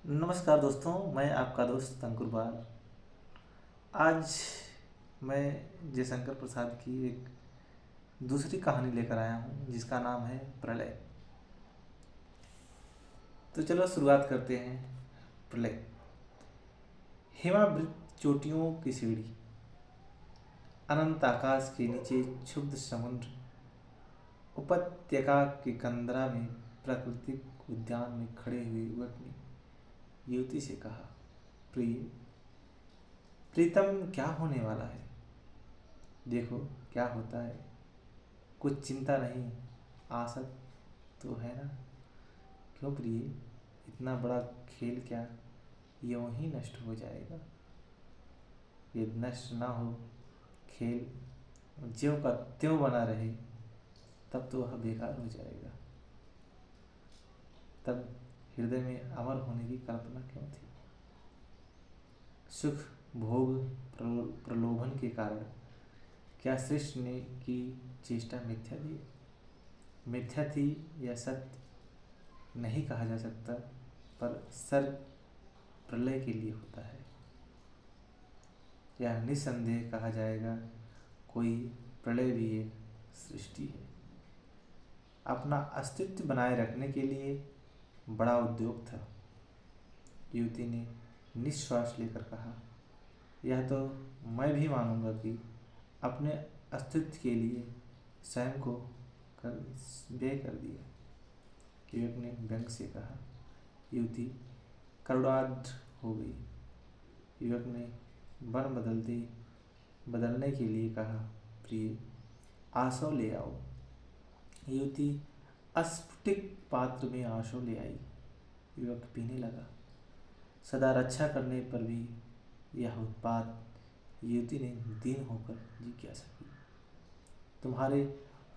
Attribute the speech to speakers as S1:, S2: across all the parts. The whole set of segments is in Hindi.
S1: नमस्कार दोस्तों, मैं आपका दोस्त अंकुर बाल। आज मैं जयशंकर प्रसाद की एक दूसरी कहानी लेकर आया हूँ जिसका नाम है प्रलय। तो चलो शुरुआत करते हैं। प्रलय। हिमावृत चोटियों की सीढ़ी, अनंत आकाश के नीचे क्षुब्ध समुद्र, उपत्यका के कंदरा में प्राकृतिक उद्यान में खड़े हुए युवक ने युवती से कहा, प्रिय प्रीतम, क्या होने वाला है? देखो क्या होता है। कुछ चिंता नहीं, आशा तो है ना? क्यों प्रिय, इतना बड़ा खेल क्या यूं ही नष्ट हो जाएगा? यदि नष्ट ना हो खेल, ज्यों का त्यों बना रहे, तब तो वह बेकार हो जाएगा। तब हृदय में अमर होने की कल्पना क्यों थी? सुख भोग प्रलोभन के कारण क्या सृष्टि ने की चेष्टा मिथ्या थी या सत्य नहीं कहा जा सकता, पर सर्ग प्रलय के लिए होता है। यह निसंदेह कहा जाएगा, कोई प्रलय भी एक सृष्टि है। अपना अस्तित्व बनाए रखने के लिए बड़ा उद्योग था। युवती ने निश्वास लेकर कहा, यह तो मैं भी मानूंगा कि अपने अस्तित्व के लिए स्वयं को कर व्यय कर दिया। युवक ने व्यंग से कहा। युवती करुणार्द्र हो गई। युवक ने वन बदलने के लिए कहा, प्रिय आंसू ले आओ। युवती अस्फुटित पात्र में आंसू ले आई। युवक पीने लगा। सदा रक्षा करने पर भी यह उत्पात, युवती ने दीन होकर जिज्ञासा की। तुम्हारे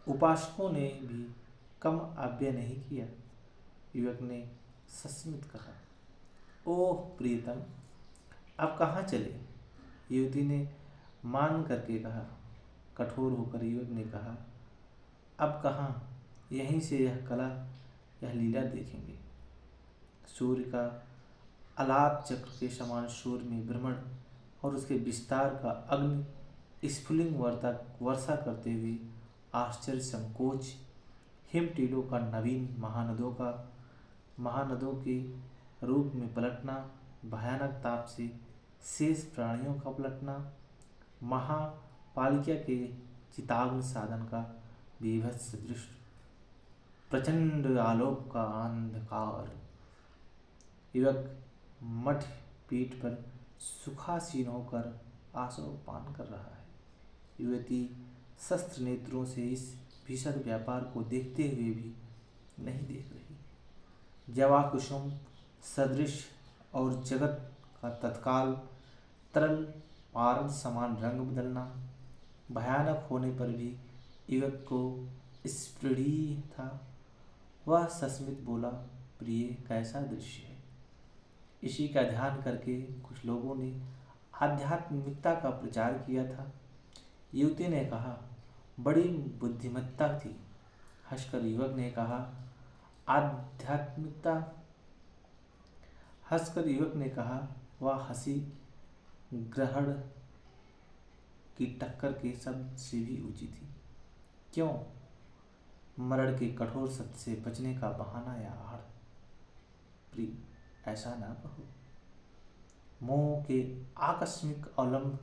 S1: उपासकों ने भी कम आज्ञा नहीं किया? युवक ने सस्मित कहा। ओह प्रियतम, अब कहाँ चले? युवती ने मान करके कहा। कठोर होकर युवक ने कहा, अब कहाँ, यहीं से यह कला, यह लीला देखेंगे। सूर्य का अलाप चक्र के समान सूर्य में भ्रमण और उसके विस्तार का अग्नि स्फुलिंग वर्षा करते हुए आश्चर्य संकोच, हिम टीलों का नवीन महानदों के रूप में पलटना, भयानक ताप से शेष प्राणियों का पलटना, महापालिका के चिताग्नि साधन का बीभत्स दृश्य, प्रचंड आलोक का अंधकार। युवक मठ पीठ पर सुखासीन होकर आसो पान कर रहा है। युवती शस्त्र नेत्रों से इस भीषण व्यापार को देखते हुए भी नहीं देख रही। जवा कुसुम सदृश और जगत का तत्काल तरल पारद समान रंग बदलना, भयानक होने पर भी युवक को स्पृढ़ था। वह सस्मित बोला, प्रिय कैसा दृश्य है। इसी का ध्यान करके कुछ लोगों ने आध्यात्मिकता का प्रचार किया था। युवती ने कहा, बड़ी बुद्धिमत्ता थी। हंसकर युवक ने कहा, आध्यात्मिकता। हंसकर युवक ने कहा, वह हंसी ग्रहण की टक्कर के शब्द से भी ऊंची थी। क्यों? मरण के कठोर सत्य से बचने का बहाना या आड़? प्रिय ऐसा ना कहो। मोह के आकस्मिक अवलंब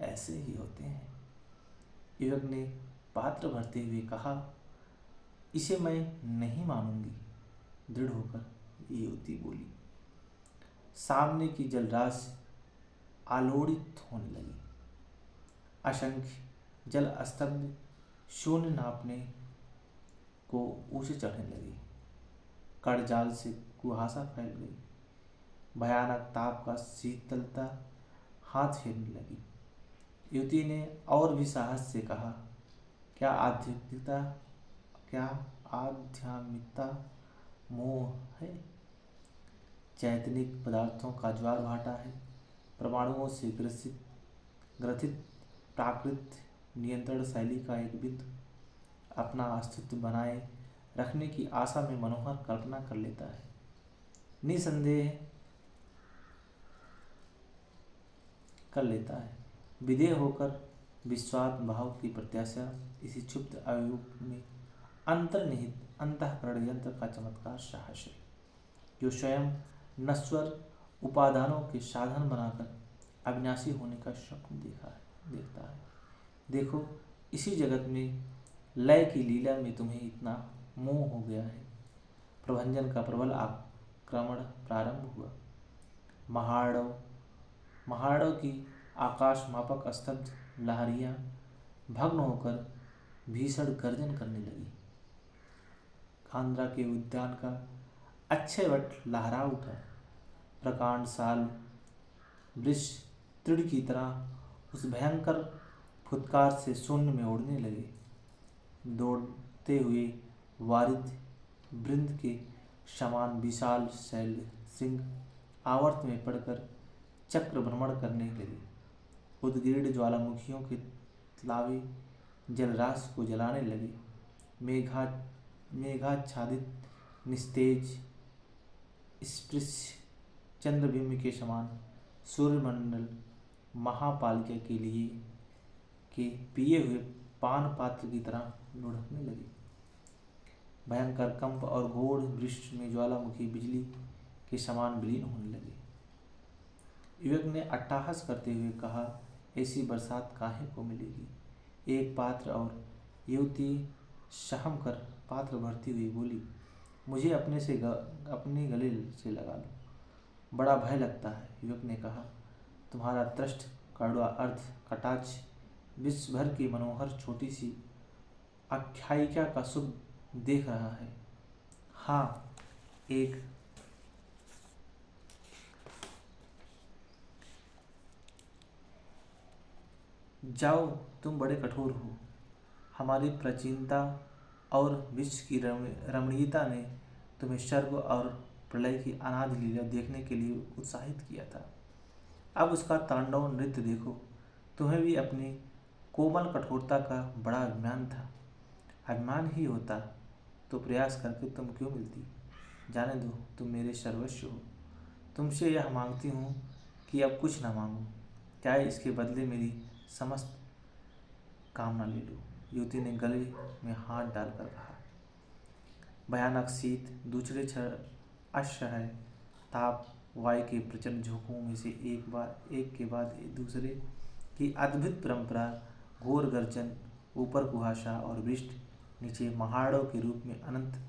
S1: ऐसे ही होते हैं। युवक ने पात्र भरते हुए कहा, इसे मैं नहीं मानूंगी। दृढ़ होकर युवती बोली। सामने की जलराशि आलोड़ित होने लगी। असंख्य जल स्तंभ शून्य नापने को ऊंचे चढ़ने लगे। कड़जाल से कुहासा फैल गई। भयानक ताप का शीतलता हाथ फेरने लगी। युवती ने और भी साहस से कहा, क्या आध्यात्मिकता मोह है? चैतनिक पदार्थों का ज्वार भाटा है। परमाणुओं से ग्रथित प्राकृत नियंत्रण शैली का एक बिंदु अपना अस्तित्व बनाए रखने की आशा में मनोहर कल्पना कर लेता है। निसंदेह कर लेता है। विधेय होकर विश्वास भाव की प्रत्याशा इसी क्षुब्ध आयोग में अंतर्निहित अंतःकरण यंत्र का चमत्कार साहस है, जो स्वयं नश्वर उपादानों के साधन बनाकर अविनाशी होने का स्वप्न देखता है। देखो, इसी जगत में लय की लीला में तुम्हें इतना मोह हो गया है। प्रभंजन का प्रबल आक्रमण प्रारंभ हुआ। महाड़ों की आकाश मापक स्तब्ध लहरियां भग्न होकर भीषण गर्जन करने लगी। कांद्रा के उद्यान का अक्षयवट लहरा उठा। प्रकांड साल वृक्ष तृण की तरह उस भयंकर फुत्कार से शून्य में उड़ने लगे। दौड़ते हुए वारिद वृंद के समान विशाल शैल सिंह आवर्त में पड़कर चक्र भ्रमण करने लगे। उद्गीर्ण ज्वालामुखियों के लावे जलराशि को जलाने लगे। मेघाच्छादित निस्तेज स्पृश्य चंद्रबिंब के समान सूर्यमंडल महापालिका के लिए के पिए हुए पान पात्र की तरह लुढ़कने लगे। भयंकर कंप और घोर वृष्टि में ज्वालामुखी बिजली के समान विलीन होने लगे। युवक ने अट्टहास करते हुए कहा, ऐसी बरसात काहे को मिलेगी। एक पात्र और युवती सहम कर पात्र भरती हुई बोली, मुझे अपने गले से लगा लो, बड़ा भय लगता है। युवक ने कहा, तुम्हारा तृष्ट कड़वा अर्ध कटाक्ष विश्व भर की मनोहर छोटी सी आख्यायिका का शुभ देख रहा है। हाँ, एक जाओ, तुम बड़े कठोर हो। हमारी प्राचीनता और विश्व की रमणीयता ने तुम्हें स्वर्ग और प्रलय की अनादि लीला देखने के लिए उत्साहित किया था। अब उसका तांडव नृत्य देखो। तुम्हें भी अपनी कोमल कठोरता का बड़ा अभिमान था। अभिमान ही होता तो प्रयास करके तुम क्यों मिलती। जाने दो, तुम मेरे सर्वस्व हो। तुमसे यह मांगती हूँ कि अब कुछ न मांगो। चाहे इसके बदले मेरी समस्त कामना ले लो। युवती ने गले में हाथ डालकर कहा। भयानक शीत, दूसरे क्षण असह्य ताप, वायु के प्रचंड झोंकों में से एक के बाद दूसरे की अद्भुत परंपरा, घोर गर्जन, ऊपर कुहासा और वृष्टि, नीचे महाड़ों के रूप में अनंत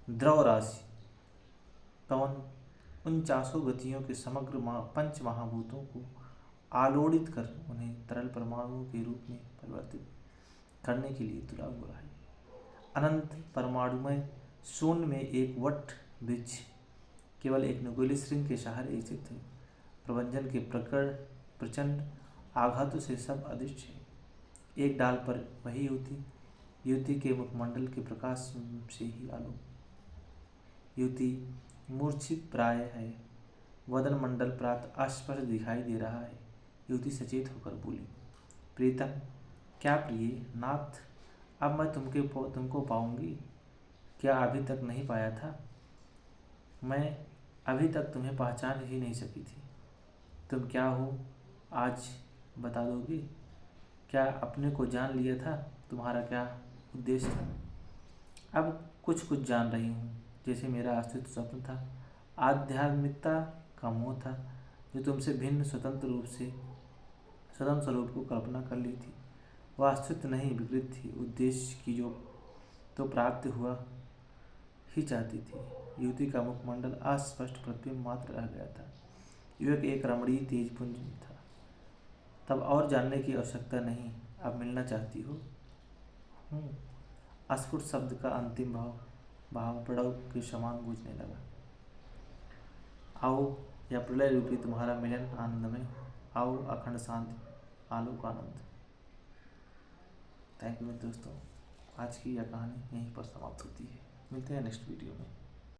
S1: द्रव राशि। पवन 49 गतियों के समग्र पंच महाभूतों को आलोड़ित कर उन्हें तरल परमाणुओं के रूप में परिवर्तित करने के लिए तुला हुआ है। अनंत परमाणुमय शून्य में एक वट वृक्ष केवल एक नुकीले श्रृंग के सहारे स्थित है। प्रभंजन के प्रचंड आघातों से सब अदृश्य है। एक डाल पर वही युवती के मुखमंडल के प्रकाश से ही आलोक। युवती मूर्छित प्राय है। वदन मंडल प्रातः अस्पष्ट दिखाई दे रहा है। युवती सचेत होकर बोली, प्रीतम, क्या प्रिय नाथ, अब मैं तुमको पाऊंगी। क्या अभी तक नहीं पाया था। मैं अभी तक तुम्हें पहचान ही नहीं सकी थी। तुम क्या हो आज बता दोगे। क्या अपने को जान लिया था। तुम्हारा क्या उद्देश्य था। अब कुछ जान रही हूँ। जैसे मेरा अस्तित्व स्वप्न था, आध्यात्मिकता का मोह था, जो तुमसे भिन्न स्वतंत्र स्वरूप को कल्पना कर ली थी। वह अस्तित्व नहीं, विकृत थी। उद्देश्य की जो तो प्राप्त हुआ ही चाहती थी। युवती का मुखमंडल अस्पष्ट प्रतिबिंब मात्र रह गया था। युवक एक रमणीय तेजपुंज था। तब और जानने की आवश्यकता नहीं। अब मिलना चाहती हो। अस्फुट शब्द का अंतिम भाव प्रणव के समान गूंजने लगा। आओ, या प्रलय रूपी तुम्हारा मिलन आनंदमय हो। आओ, अखंड शांति, आलोक आनंद। थैंक यू दोस्तों। आज की यह कहानी यहीं पर समाप्त होती है। मिलते हैं नेक्स्ट वीडियो में।